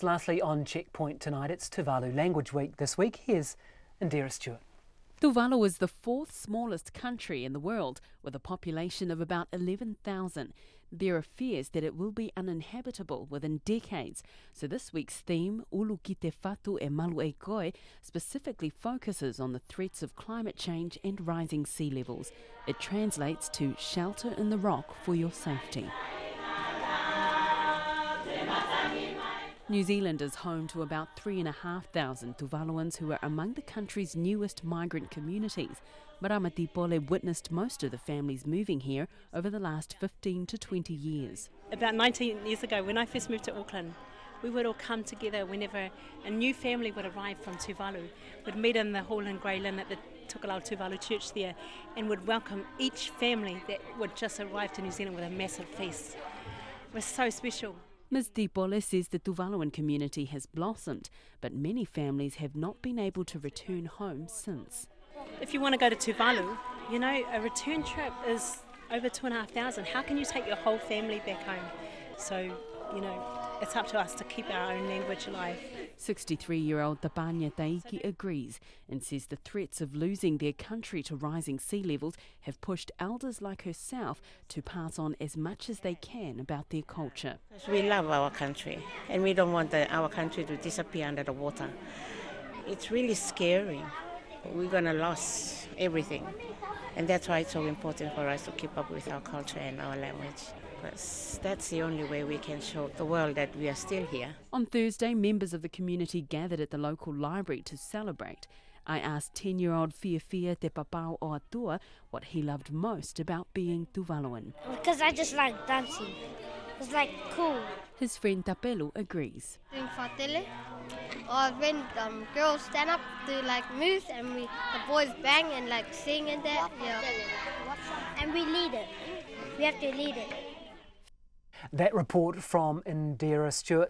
Lastly, on Checkpoint tonight, it's Tuvalu Language Week this week. Here's Indira Stewart. Tuvalu is the fourth smallest country in the world, with a population of about 11,000. There are fears that it will be uninhabitable within decades. So this week's theme, Ulu ki te whatu e malu e koe, specifically focuses on the threats of climate change and rising sea levels. It translates to shelter in the rock for your safety. New Zealand is home to about 3,500 Tuvaluans who are among the country's newest migrant communities. Marama Tipole witnessed most of the families moving here over the last 15 to 20 years. About 19 years ago, when I first moved to Auckland, we would all come together whenever a new family would arrive from Tuvalu. We'd meet in the hall in Grey Lynn at the Tuvaluan Tuvalu church there and would welcome each family that would just arrive to New Zealand with a massive feast. It was so special. Ms. Tipole says the Tuvaluan community has blossomed, but many families have not been able to return home since. If you want to go to Tuvalu, you know, a return trip is over 2,500. How can you take your whole family back home? So, you know, it's up to us to keep our own language alive. 63-year-old Tapanya Taiki agrees and says the threats of losing their country to rising sea levels have pushed elders like herself to pass on as much as they can about their culture. We love our country and we don't want our country to disappear under the water. It's really scary. We're going to lose everything. And that's why it's so important for us to keep up with our culture and our language. Because that's the only way we can show the world that we are still here. On Thursday, members of the community gathered at the local library to celebrate. I asked 10-year-old Fiafia Te Papau o Atua what he loved most about being Tuvaluan. Because I just like dancing. It's like cool. His friend Tapelu agrees. Doing whatele, or when girls stand up to like move and the boys bang and like sing and that. Yeah. And we lead it. We have to lead it. That report from Indira Stewart.